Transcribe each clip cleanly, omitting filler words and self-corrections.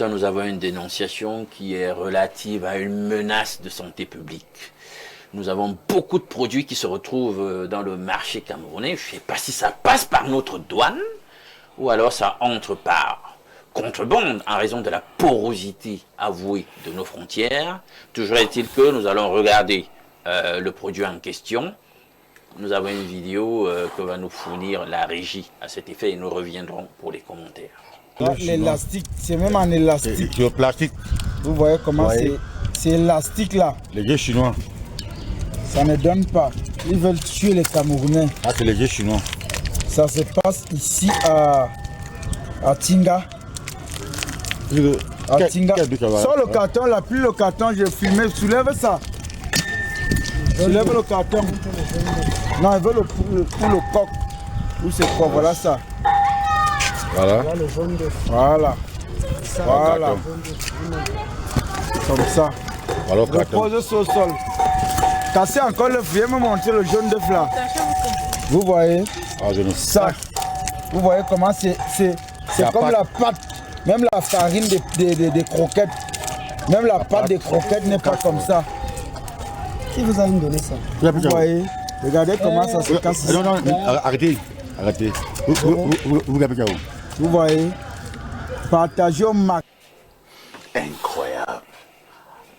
matin, nous avons une dénonciation qui est relative à une menace de santé publique. Nous avons beaucoup de produits qui se retrouvent dans le marché camerounais. Je ne sais pas si ça passe par notre douane ou alors ça entre par contrebande en raison de la porosité avouée de nos frontières. Toujours est-il que nous allons regarder le produit en question. Nous avons une vidéo que va nous fournir la régie à cet effet et nous reviendrons pour les commentaires. L'élastique, c'est même en élastique. C'est plastique. Vous voyez comment c'est élastique là. Les jeux chinois. Ça ne donne pas. Ils veulent tuer les Camerounais. Ah, c'est les jeux chinois. Ça se passe ici à Tinga. À Tinga. Sur le carton, là, plus le carton, j'ai filmé. Soulève ça. Soulève le carton. Non, il veut pour le coq. Ou c'est quoi? Voilà ça. Voilà. Voilà. Voilà. Comme ça. Voilà le carton. Repose sur le sol. Cassez encore le vieux, me montrer le jaune d'œuf là. Vous voyez ça. Vous voyez comment c'est comme la pâte. Même la farine des croquettes. Même la pâte des croquettes n'est pas comme ça. Qui vous a donné ça? Vous voyez? Regardez comment ça se casse. Non, arrêtez. Arrêtez. Vous voyez? Partagez au max. Incroyable.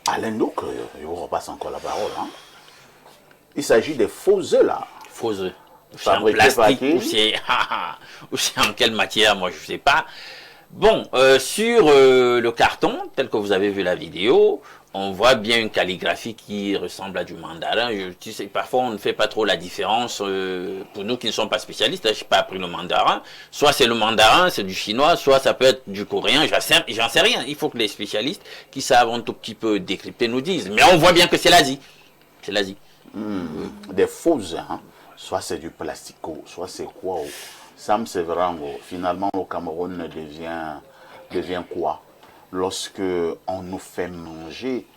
Alain, donc, je vous repasse encore la parole. Hein. Il s'agit des faux œufs là. Faux œufs. C'est en plastique ou c'est en quelle matière, moi je ne sais pas. Bon, sur le carton, tel que vous avez vu la vidéo, on voit bien une calligraphie qui ressemble à du mandarin. Tu sais, parfois on ne fait pas trop la différence. Pour nous qui ne sommes pas spécialistes, je n'ai pas appris le mandarin. Soit c'est le mandarin, c'est du chinois, soit ça peut être du coréen, j'en sais rien. Il faut que les spécialistes qui savent un tout petit peu décrypter nous disent. Mais on voit bien que c'est l'Asie. C'est l'Asie. Des faux œufs, hein. Soit c'est du plastico, soit c'est quoi. Sam Severango, finalement au Cameroun devient quoi? Lorsque on nous fait manger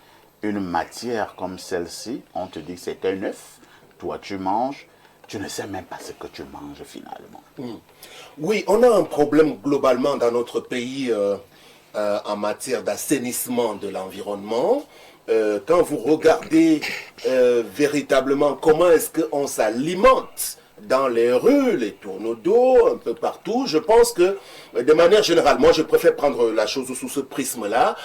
une matière comme celle-ci, on te dit que c'est un œuf, toi tu manges, tu ne sais même pas ce que tu manges finalement. Oui, on a un problème globalement dans notre pays en matière d'assainissement de l'environnement. Quand vous regardez véritablement comment est-ce qu'on s'alimente dans les rues, les tourneaux d'eau, un peu partout, je pense que de manière générale, moi je préfère prendre la chose sous ce prisme-là.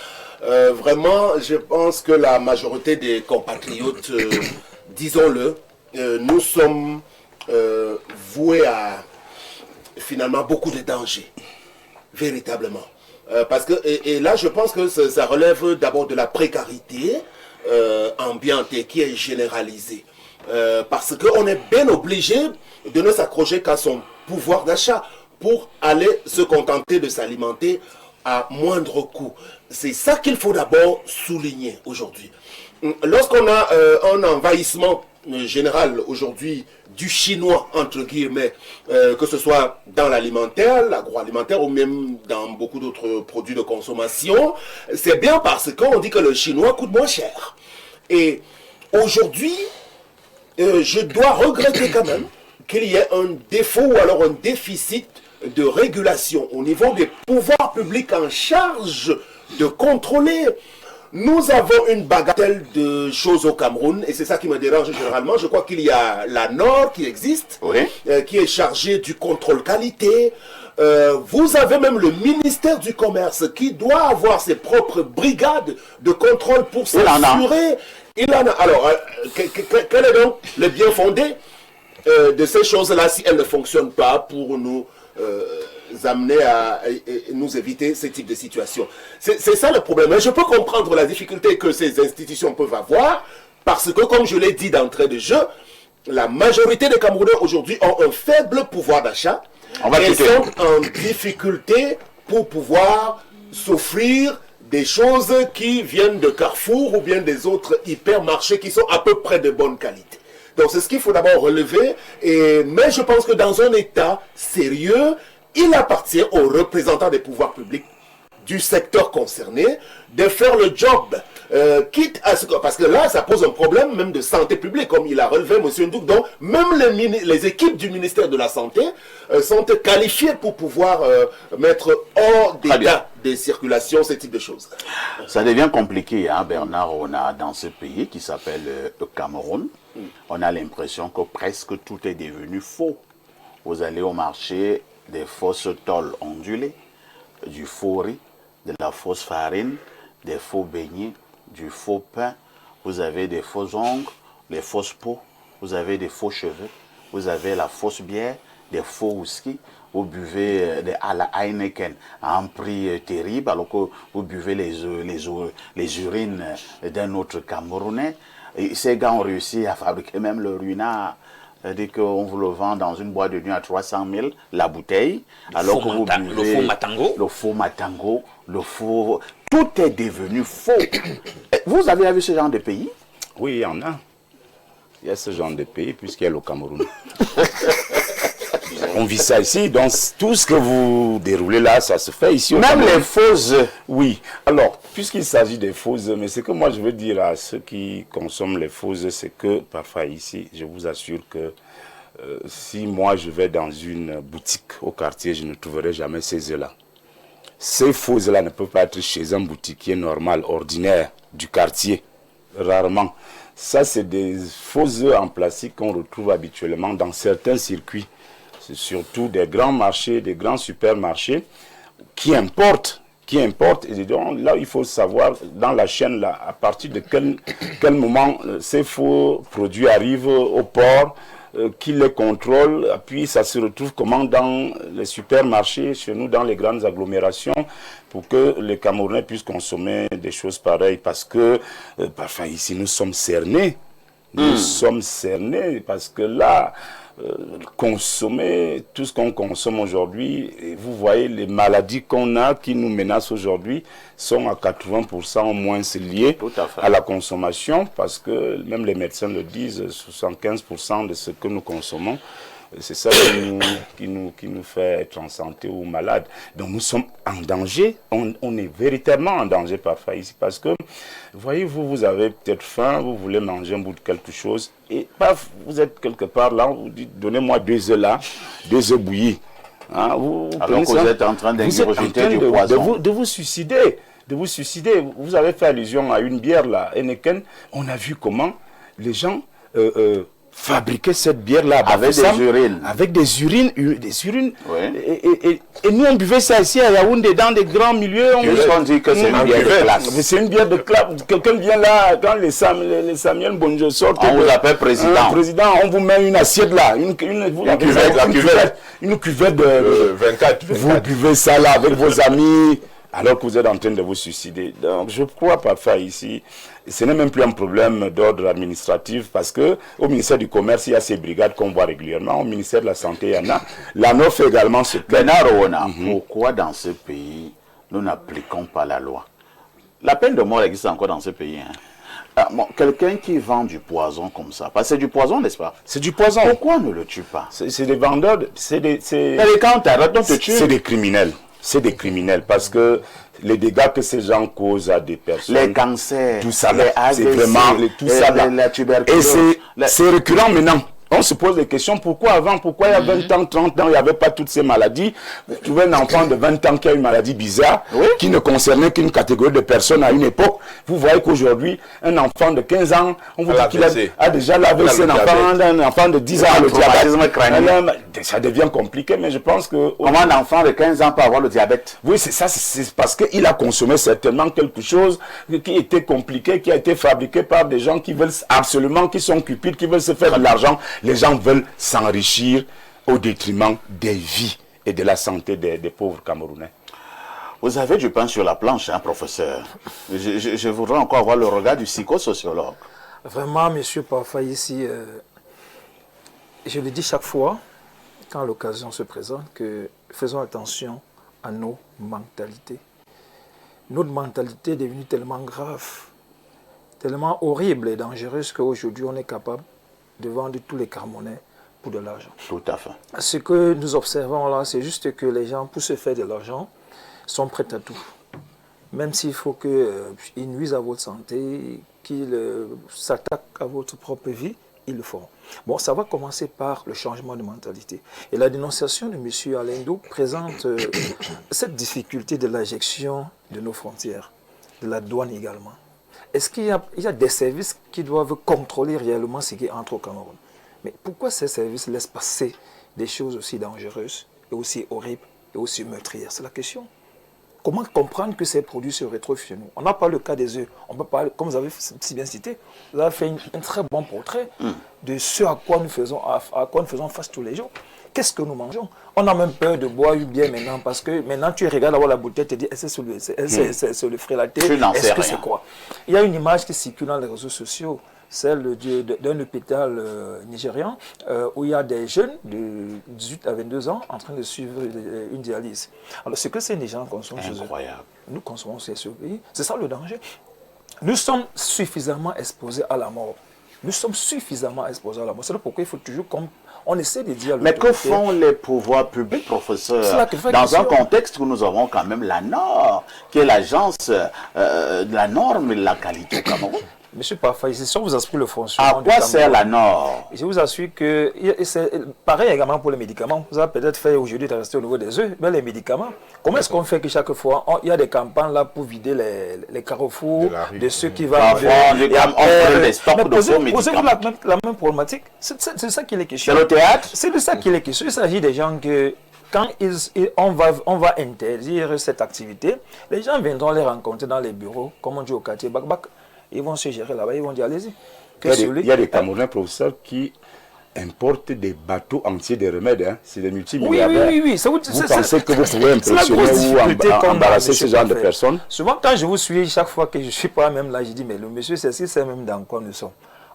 Vraiment, je pense que la majorité des compatriotes, disons-le, nous sommes voués à finalement beaucoup de dangers, véritablement. Parce que, et là je pense que ça relève d'abord de la précarité ambiante qui est généralisée. Parce qu'on est bien obligé de ne s'accrocher qu'à son pouvoir d'achat pour aller se contenter de s'alimenter à moindre coût. C'est ça qu'il faut d'abord souligner aujourd'hui. Lorsqu'on a un envahissement général aujourd'hui du chinois, entre guillemets, que ce soit dans l'alimentaire, l'agroalimentaire ou même dans beaucoup d'autres produits de consommation, c'est bien parce qu'on dit que le chinois coûte moins cher. Et aujourd'hui, je dois regretter quand même qu'il y ait un défaut ou alors un déficit de régulation au niveau des pouvoirs publics en charge de contrôler. Nous avons une bagatelle de choses au Cameroun et c'est ça qui me dérange généralement. Je crois qu'il y a la NOR qui existe, qui est chargée du contrôle qualité. Vous avez même le ministère du Commerce qui doit avoir ses propres brigades de contrôle pour s'assurer. Il en a. Alors, quel est donc le bien fondé de ces choses-là si elles ne fonctionnent pas pour nous amener à nous éviter ce type de situation? C'est ça le problème. Et je peux comprendre la difficulté que ces institutions peuvent avoir parce que, comme je l'ai dit d'entrée de jeu, la majorité des Camerounais aujourd'hui ont un faible pouvoir d'achat et sont en difficulté pour pouvoir s'offrir des choses qui viennent de Carrefour ou bien des autres hypermarchés qui sont à peu près de bonne qualité. Donc c'est ce qu'il faut d'abord relever. Mais je pense que dans un État sérieux, il appartient aux représentants des pouvoirs publics du secteur concerné de faire le job, quitte à ce que... Parce que là, ça pose un problème même de santé publique, comme il a relevé M. Ndouk. Donc, même les équipes du ministère de la Santé sont qualifiées pour pouvoir mettre hors d'état de circulation ce type de choses. Ça devient compliqué, hein, Bernard. On a dans ce pays qui s'appelle le Cameroun, on a l'impression que presque tout est devenu faux. Vous allez au marché, des fausses tôles ondulées, du faux riz, de la fausse farine, des faux beignets, du faux pain, vous avez des faux ongles, les fausses peaux, vous avez des faux cheveux, vous avez la fausse bière, des faux whisky, vous buvez à la Heineken à un prix terrible, alors que vous buvez les urines d'un autre Camerounais. Et ces gars ont réussi à fabriquer même le ruinard. C'est-à-dire qu'on vous le vend dans une boîte de nuit à 300 000, la bouteille, alors que vous buvez le faux matango. Le faux matango, le faux... Tout est devenu faux. Vous avez vu ce genre de pays? Oui, il y en a. Il y a ce genre de pays, puisqu'il y a le Cameroun. On vit ça ici, donc tout ce que vous déroulez là, ça se fait ici. Même les fausses. Oui. Alors, puisqu'il s'agit des fausses, mais ce que moi je veux dire à ceux qui consomment les fausses, c'est que parfois ici, je vous assure que si moi je vais dans une boutique au quartier, je ne trouverai jamais ces œufs-là. Ces fausses là ne peuvent pas être chez un boutiquier normal, ordinaire, du quartier. Rarement. Ça, c'est des faux œufs en plastique qu'on retrouve habituellement dans certains circuits. C'est surtout des grands marchés, des grands supermarchés qui importent. Et donc, là, il faut savoir, dans la chaîne, là, à partir de quel moment ces faux produits arrivent au port, qui les contrôle, puis ça se retrouve comment dans les supermarchés, chez nous, dans les grandes agglomérations, pour que les Camerounais puissent consommer des choses pareilles. Parce que, parfois, ici, nous sommes cernés. Nous sommes cernés parce que là, consommer tout ce qu'on consomme aujourd'hui, et vous voyez les maladies qu'on a qui nous menacent aujourd'hui sont à 80% au moins liées à la consommation, parce que même les médecins le disent, 75% de ce que nous consommons, c'est ça qui nous fait être en santé ou malade. Donc nous sommes en danger, on est véritablement en danger parfois ici, parce que, voyez-vous, vous avez peut-être faim, vous voulez manger un bout de quelque chose, et paf, vous êtes quelque part là, vous dites, donnez-moi 2 œufs là, 2 œufs bouillis. Hein, alors que vous êtes en train d'ingurgiter du poison. De vous suicider. Vous avez fait allusion à une bière là, Heineken. On a vu comment les gens fabriquaient cette bière-là avec des urines. Avec des urines. Oui. Et nous, on buvait ça ici à Yaoundé, dans des grands milieux. On dit que c'est une bière de classe. C'est une bière de classe. Quelqu'un vient là, quand les Samuel Bonjo sortent. On vous appelle président. Président, on vous met une assiette là. Une cuvette de 24. Vous buvez ça là avec vos amis, alors que vous êtes en train de vous suicider. Donc, je crois parfois ici, ce n'est même plus un problème d'ordre administratif, parce que au ministère du Commerce, il y a ces brigades qu'on voit régulièrement. Au ministère de la Santé, il y en a. L'ANOF fait également ce plan. Pourquoi dans ce pays, nous n'appliquons pas la loi? La peine de mort existe encore dans ce pays. Hein. Bon, quelqu'un qui vend du poison comme ça, parce que c'est du poison, n'est-ce pas? C'est du poison. Pourquoi on ne le tue pas? C'est des vendeurs, c'est des criminels. C'est des criminels, parce que les dégâts que ces gens causent à des personnes, les cancers, tout ça, c'est AVC, vraiment tout ça là. La tuberculose. Et c'est récurrent maintenant. On se pose des questions, pourquoi avant, pourquoi il y a 20 ans, 30 ans, il n'y avait pas toutes ces maladies? Vous trouvez un enfant de 20 ans qui a une maladie bizarre, qui ne concernait qu'une catégorie de personnes à une époque. Vous voyez qu'aujourd'hui, un enfant de 15 ans, on vous dit qu'il a déjà l'AVC, un enfant de 10 ans, le diabète. Ça devient compliqué, mais je pense que... Comment un enfant de 15 ans peut avoir le diabète? Oui, c'est ça, c'est parce qu'il a consommé certainement quelque chose qui était compliqué, qui a été fabriqué par des gens qui veulent absolument, qui sont cupides, qui veulent se faire de l'argent. Les gens veulent s'enrichir au détriment des vies et de la santé des pauvres Camerounais. Vous avez du pain sur la planche, hein, professeur. Je voudrais encore avoir le regard du psychosociologue. Vraiment, monsieur Parfa, ici, je le dis chaque fois, quand l'occasion se présente, que faisons attention à nos mentalités. Notre mentalité est devenue tellement grave, tellement horrible et dangereuse qu'aujourd'hui, on est capable de vendre tous les Camerounais pour de l'argent. Tout à fait. Ce que nous observons là, c'est juste que les gens, pour se faire de l'argent, sont prêts à tout. même s'il faut qu'ils nuisent à votre santé, qu'ils s'attaquent à votre propre vie, ils le feront. Bon, ça va commencer par le changement de mentalité. Et la dénonciation de M. Alendo présente cette difficulté de l'injection de nos frontières, de la douane également. Est-ce qu'il y a des services qui doivent contrôler réellement ce qui entre au Cameroun? Mais pourquoi ces services laissent passer des choses aussi dangereuses, et aussi horribles, et aussi meurtrières? C'est la question. Comment comprendre que ces produits se retrouvent chez nous? On n'a pas le cas des œufs. On peut parler, comme vous avez si bien cité, vous avez fait un très bon portrait de ce à quoi nous faisons face tous les jours. Qu'est-ce que nous mangeons? On a même peur de boire bien maintenant parce que maintenant tu regardes avoir la bouteille et tu te dis est-ce le frélaté? Est-ce que c'est quoi? Il y a une image qui circule dans les réseaux sociaux, celle d'un hôpital nigérian où il y a des jeunes de 18 à 22 ans en train de suivre une dialyse. Alors ce que ces gens consomment chez eux, nous consommons chez ce pays, c'est ça le danger. Nous sommes suffisamment exposés à la mort. Nous sommes suffisamment exposés à la mort. C'est pourquoi il faut toujours on essaie de dire... Mais que font les pouvoirs publics, professeur, dans un contexte où nous avons quand même la NOR, qui est l'agence de la norme et de la qualité au Cameroun? Monsieur Parfait, si on vous assure le fonctionnement... À quoi sert la NOR? Je vous assure que c'est pareil également pour les médicaments. Vous avez peut-être fait aujourd'hui de rester au niveau des œufs, mais les médicaments, comment est-ce qu'on fait que chaque fois, il y a des campagnes là pour vider les carrefours de ceux qui vont... on des stocks de faux médicaments. Posez-vous la même problématique. C'est ça qu'il est question. C'est le théâtre? C'est de ça qu'il est question. Il s'agit des gens que... Quand on va interdire cette activité, les gens viendront les rencontrer dans les bureaux, comme on dit au quartier Bakbak. Ils vont se gérer là-bas, ils vont dire allez-y. Il y a des Camerounais, professeurs, qui importent des bateaux entiers de remèdes. Hein. C'est des multimilliardaires. Oui. Vous pensez que vous pouvez impressionner ou embarrasser ce genre de personnes? Souvent, quand je vous suis, chaque fois que je ne suis pas même là, je dis mais le monsieur, c'est même dans quoi nous sommes.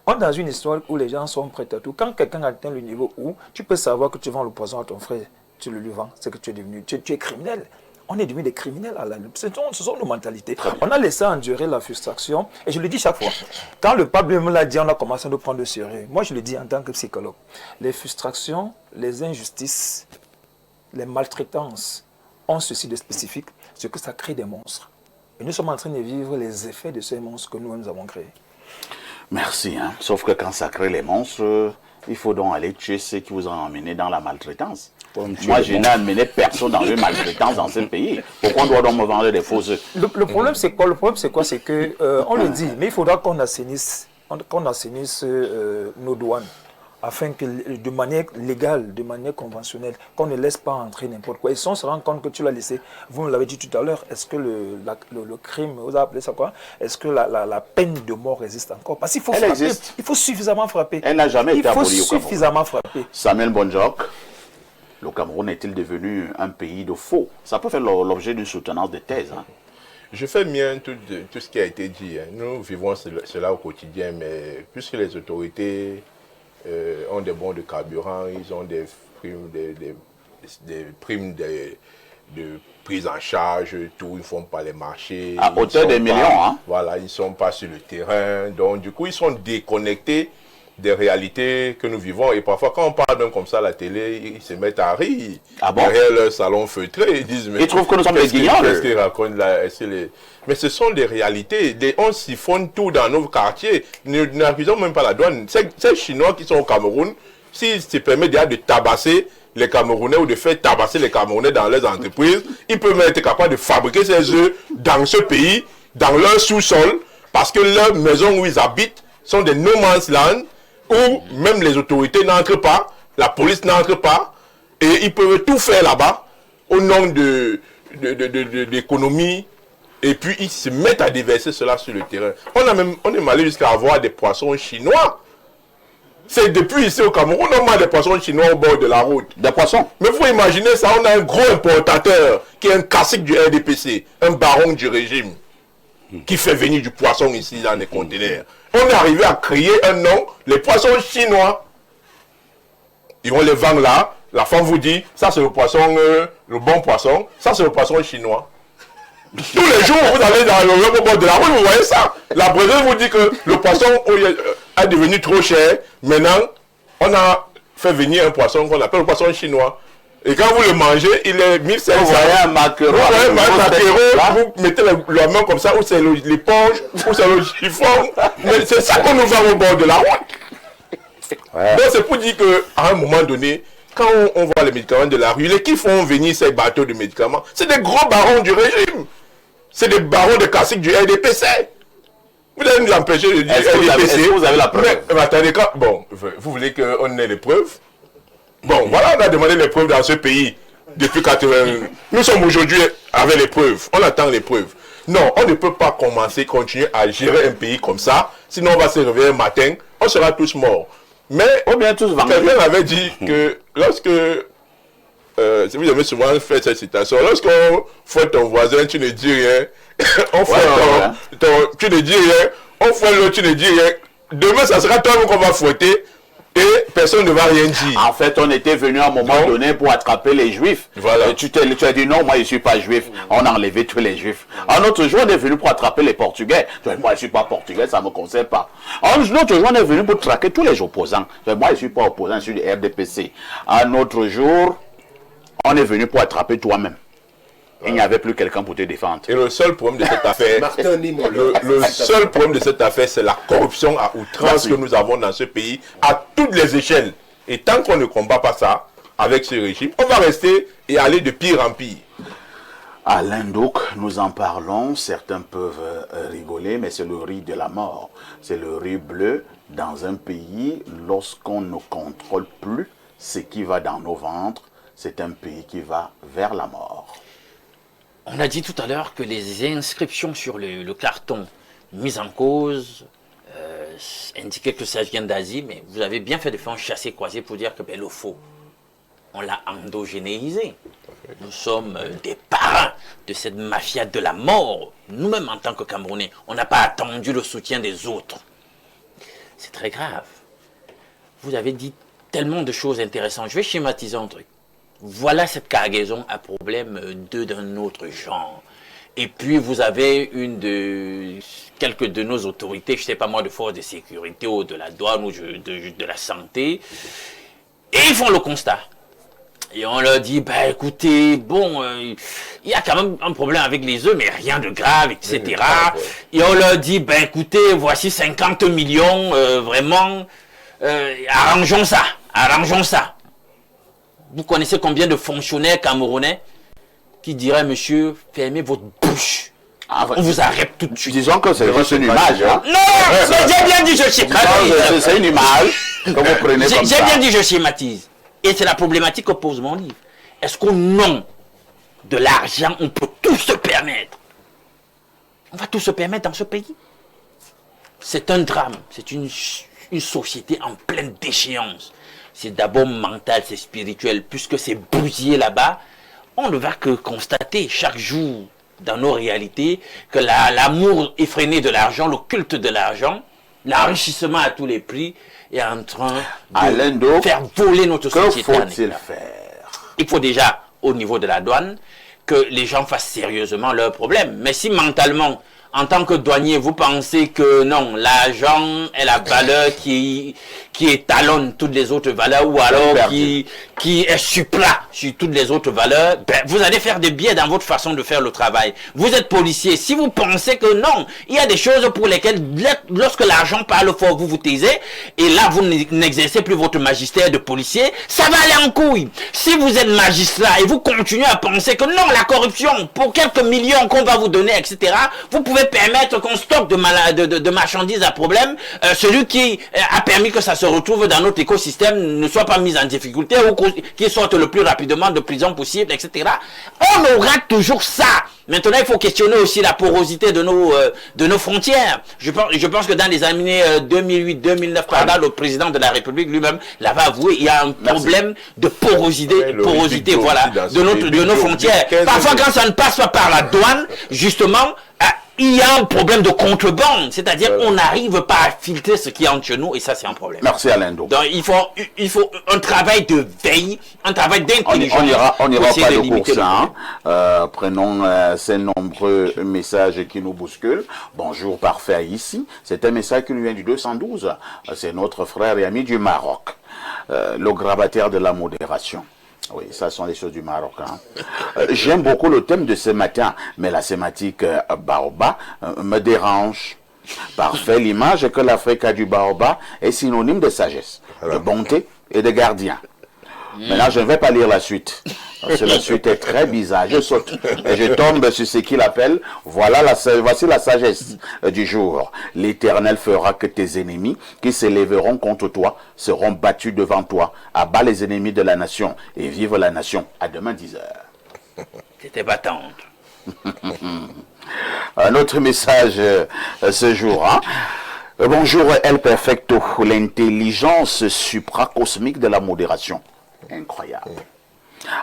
On est dans une histoire où les gens sont prêts à tout. Quand quelqu'un atteint le niveau où tu peux savoir que tu vends le poison à ton frère, tu le lui vends, c'est que tu es devenu, tu es criminel. On est devenu des criminels à la lutte. Ce sont nos mentalités. On a laissé endurer la frustration. Et je le dis chaque fois. Quand le pape me l'a dit, on a commencé à nous prendre de sérieux. Moi, je le dis en tant que psychologue. Les frustrations, les injustices, les maltraitances ont ceci de spécifique, c'est que ça crée des monstres. Et nous sommes en train de vivre les effets de ces monstres que nous avons créés. Merci. Hein. Sauf que quand ça crée les monstres, il faut donc aller tuer ceux qui vous ont emmené dans la maltraitance. Moi, je n'ai amené personne dans une maltraitance dans ce pays. Pourquoi on doit donc me vendre des faux œufs? Le problème, c'est quoi? Le problème, c'est quoi? C'est que, on le dit, mais il faudra qu'on assainisse nos douanes, afin que, de manière légale, de manière conventionnelle, qu'on ne laisse pas entrer n'importe quoi. Et si on se rend compte que tu l'as laissé, vous me l'avez dit tout à l'heure, est-ce que le crime, vous avez appelé ça quoi? Est-ce que la peine de mort existe encore? Parce qu'il faut frapper. Existe. Il faut suffisamment frapper. Elle n'a jamais été abolie au Cameroun. Il faut suffisamment frapper. Samuel Bonjoc. Le Cameroun est-il devenu un pays de faux? Ça peut faire l'objet d'une soutenance de thèse. Hein. Je fais mien tout ce qui a été dit. Hein. Nous vivons cela au quotidien, mais puisque les autorités ont des bons de carburant, ils ont des primes de prise en charge, tout, ils ne font pas les marchés. À hauteur des millions. Hein. Voilà, ils ne sont pas sur le terrain. Donc, du coup, ils sont déconnectés des réalités que nous vivons. Et parfois, quand on parle même comme ça à la télé, ils se mettent à rire. Ah bon? Derrière leur salon feutré, ils disent... Mais ils trouvent que nous sommes des guignols. Qu'est-ce qu'ils racontent là? Mais ce sont des réalités. On siphonne tout dans nos quartiers. Nous n'accusons même pas la douane. Ces Chinois qui sont au Cameroun, s'ils se permettent déjà de tabasser les Camerounais ou de faire tabasser les Camerounais dans leurs entreprises, ils peuvent même être capables de fabriquer ces œufs dans ce pays, dans leur sous-sol, parce que leurs maisons où ils habitent sont des no man's land, où même les autorités n'entrent pas, la police n'entre pas, et ils peuvent tout faire là-bas au nom de l'économie, et puis ils se mettent à déverser cela sur le terrain. On est allé jusqu'à avoir des poissons chinois. C'est depuis ici au Cameroun, on a des poissons chinois au bord de la route. Des poissons? Mais il faut imaginer ça, on a un gros importateur qui est un classique du RDPC, un baron du régime, qui fait venir du poisson ici dans les conteneurs. On est arrivé à créer un nom, les poissons chinois. Ils vont les vendre là. La femme vous dit, ça c'est le poisson, le bon poisson. Ça c'est le poisson chinois. Tous les jours, vous allez dans le bord de la route, vous voyez ça. La Brésil vous dit que le poisson est devenu trop cher. Maintenant, on a fait venir un poisson qu'on appelle le poisson chinois. Et quand vous le mangez, il est 1500. Vous voyez un maquereau. Vous voyez un maquereau, vous mettez la main comme ça, ou c'est l'éponge, ou c'est le chiffon. Mais c'est ça qu'on nous vend au bord de la route. Ouais. Donc c'est pour dire qu'à un moment donné, quand on voit les médicaments de la rue, les qui font venir ces bateaux de médicaments, c'est des gros barons du régime. C'est des barons de classique du RDPC. Vous allez nous empêcher de dire RDPC. Est-ce que vous avez la preuve? Mais attendez, bon, vous voulez qu'on ait les preuves? Bon, voilà, on a demandé les preuves dans ce pays depuis 80. Nous sommes aujourd'hui avec les preuves. On attend les preuves. Non, on ne peut pas continuer à gérer un pays comme ça. Sinon, on va se réveiller un matin, on sera tous morts. Mais, quelqu'un avait dit que lorsque, vous avez souvent fait cette citation, lorsqu'on fouette ton voisin, tu ne dis rien. On fouette tu ne dis rien. On fouette l'autre, tu ne dis rien. Demain, ça sera toi-même qu'on va fouetter. Et personne ne va rien dire. En fait, on était venu à un moment donné pour attraper les juifs. Voilà. Tu as dit non, moi je ne suis pas juif. On a enlevé tous les juifs. Un autre jour, on est venu pour attraper les Portugais. Moi je ne suis pas portugais, ça ne me concerne pas. Un autre jour, on est venu pour traquer tous les opposants. Moi je ne suis pas opposant, je suis du RDPC. Un autre jour, on est venu pour attraper toi-même. Il n'y avait plus quelqu'un pour te défendre. Et le seul problème de cette affaire, le seul problème de cette affaire, c'est la corruption à outrance que nous avons dans ce pays, à toutes les échelles. Et tant qu'on ne combat pas ça, avec ce régime, on va rester et aller de pire en pire. Alain Douk, nous en parlons, certains peuvent rigoler, mais c'est le riz de la mort. C'est le riz bleu dans un pays, lorsqu'on ne contrôle plus ce qui va dans nos ventres, c'est un pays qui va vers la mort. On a dit tout à l'heure que les inscriptions sur le carton mises en cause indiquaient que ça vient d'Asie, mais vous avez bien fait de faire un chassé-croisé pour dire que le faux, on l'a endogénéisé. Nous sommes des parrains de cette mafia de la mort. Nous-mêmes, en tant que Camerounais, on n'a pas attendu le soutien des autres. C'est très grave. Vous avez dit tellement de choses intéressantes. Je vais schématiser un truc. Voilà cette cargaison à problème d'un autre genre. Et puis vous avez quelques de nos autorités, je ne sais pas moi, de force de sécurité ou de la douane ou de la santé, et ils font le constat. Et on leur dit, écoutez, bon, il y a quand même un problème avec les œufs, mais rien de grave, etc. Et on leur dit, écoutez, voici 50 millions, vraiment, arrangeons ça. Vous connaissez combien de fonctionnaires camerounais qui diraient, monsieur, fermez votre bouche. On vous arrête tout de suite. Disons que c'est juste une image. Hein? Non, j'ai bien dit je schématise. C'est une image que vous prenez comme ça. J'ai bien dit je schématise. Et c'est la problématique que pose mon livre. Est-ce qu'au nom de l'argent, on peut tout se permettre? On va tout se permettre dans ce pays. C'est un drame. C'est une société en pleine déchéance. C'est d'abord mental, c'est spirituel. Puisque c'est bousillé là-bas, on ne va que constater chaque jour dans nos réalités que l'amour effréné de l'argent, le culte de l'argent, l'enrichissement à tous les prix est en train de faire voler notre société. Que faut-il faire? Il faut déjà, au niveau de la douane, que les gens fassent sérieusement leurs problèmes. Mais si mentalement, en tant que douanier, vous pensez que non, l'argent est la valeur qui étalonne toutes les autres valeurs ou alors qui est supra sur toutes les autres valeurs, vous allez faire des biais dans votre façon de faire le travail. Vous êtes policier. Si vous pensez que non, il y a des choses pour lesquelles, lorsque l'argent parle fort, vous vous taisez, et là, vous n'exercez plus votre magistère de policier, ça va aller en couille. Si vous êtes magistrat et vous continuez à penser que non, la corruption, pour quelques millions qu'on va vous donner, etc., vous pouvez permettre qu'on stocke de marchandises à problème, celui qui a permis que ça se retrouve dans notre écosystème ne soit pas mis en difficulté ou qu'il sorte le plus rapidement de prison possible, etc. On aura toujours ça. Maintenant, il faut questionner aussi la porosité de nos frontières. Je pense que dans les années 2008-2009, le président de la République lui-même l'avait avoué, il y a un problème de porosité, voilà, de nos frontières. Parfois, quand ça ne passe pas par la douane, justement, il y a un problème de contrebande, c'est-à-dire qu'on n'arrive pas à filtrer ce qui est entre nous, et ça c'est un problème. Merci Alain Douk. Donc il faut un travail de veille, un travail d'intelligence. On n'ira pas de course, hein. Prenons ces nombreux messages qui nous bousculent. Bonjour parfait ici, c'est un message qui nous vient du 212, c'est notre frère et ami du Maroc, le grabataire de la modération. Oui, ça sont les choses du Maroc. Hein. J'aime beaucoup le thème de ce matin, mais la thématique baobab me dérange. Parfait, l'image que l'Afrique a du baobab est synonyme de sagesse, de bonté et de gardien. Maintenant, je ne vais pas lire la suite. Parce que la suite est très bizarre. Je saute et je tombe sur ce qu'il appelle, voici la sagesse du jour. L'Éternel fera que tes ennemis qui s'élèveront contre toi seront battus devant toi. Abat les ennemis de la nation et vive la nation. À demain 10h. C'était battante. Un autre message ce jour. Hein? Bonjour El Perfecto, l'intelligence supracosmique de la modération. Incroyable.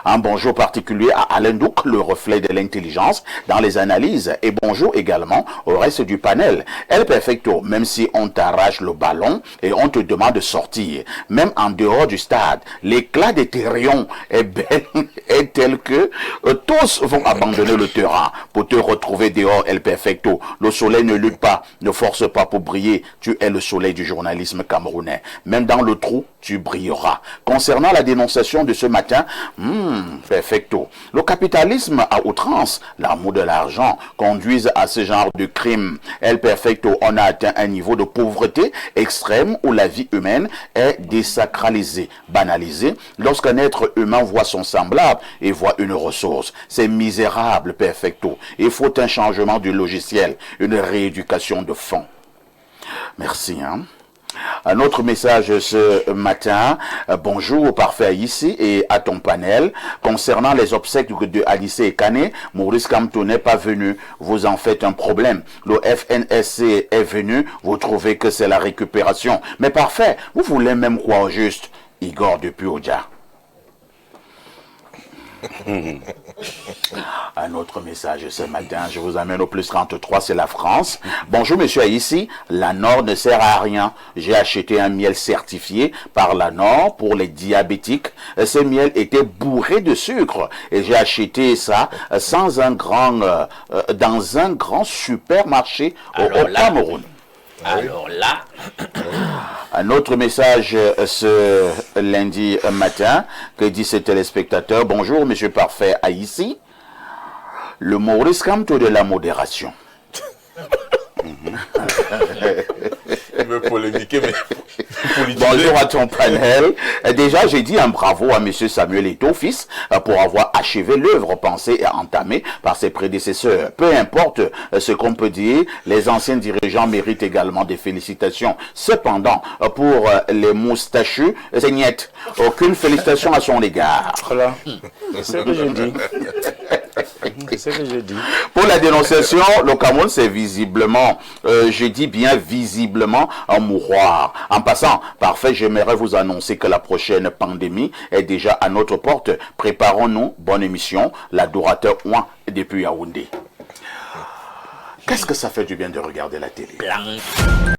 Un bonjour particulier à Alain Douk, le reflet de l'intelligence dans les analyses. Et bonjour également au reste du panel. El Perfecto, même si on t'arrache le ballon et on te demande de sortir, même en dehors du stade, l'éclat de tes rayons est tel que tous vont abandonner le terrain pour te retrouver dehors, El Perfecto. Le soleil ne lutte pas, ne force pas pour briller. Tu es le soleil du journalisme camerounais. Même dans le trou, tu brilleras. Concernant la dénonciation de ce matin, perfecto. Le capitalisme à outrance, l'amour de l'argent, conduisent à ce genre de crime. El perfecto, on a atteint un niveau de pauvreté extrême où la vie humaine est désacralisée, banalisée. Lorsqu'un être humain voit son semblable et voit une ressource, c'est misérable, perfecto. Il faut un changement du logiciel, une rééducation de fond. Merci, hein. Un autre message ce matin, bonjour parfait ici et à ton panel. Concernant les obsèques de Alice et Kane, Maurice Kamto n'est pas venu, vous en faites un problème. Le FNSC est venu, vous trouvez que c'est la récupération. Mais parfait, vous voulez même quoi au juste? Igor depuis Oja. Un autre message ce matin, je vous amène au plus 33, c'est la France. Bonjour monsieur, ici, la Nord ne sert à rien. J'ai acheté un miel certifié par la Nord pour les diabétiques. Ce miel était bourré de sucre et j'ai acheté ça dans un grand supermarché au Cameroun. Alors là, un autre message ce lundi matin que dit ce téléspectateur. Bonjour, monsieur Parfait Haïti. Le Maurice Kamto de la modération. Il veut polémiquer, mais... Bonjour à ton panel. Déjà, j'ai dit un bravo à monsieur Samuel Eto'o, fils, pour avoir achevé l'œuvre pensée et entamée par ses prédécesseurs. Peu importe ce qu'on peut dire, les anciens dirigeants méritent également des félicitations. Cependant, pour les moustachus, c'est niet. Aucune félicitation à son égard. Voilà. C'est ce que je dis. C'est ce que je dis. Pour la dénonciation, le Cameroun, c'est visiblement, je dis bien visiblement, un mouroir. En passant, parfait, j'aimerais vous annoncer que la prochaine pandémie est déjà à notre porte. Préparons-nous, bonne émission, l'adorateur Ouin depuis Yaoundé. Qu'est-ce que ça fait du bien de regarder la télé?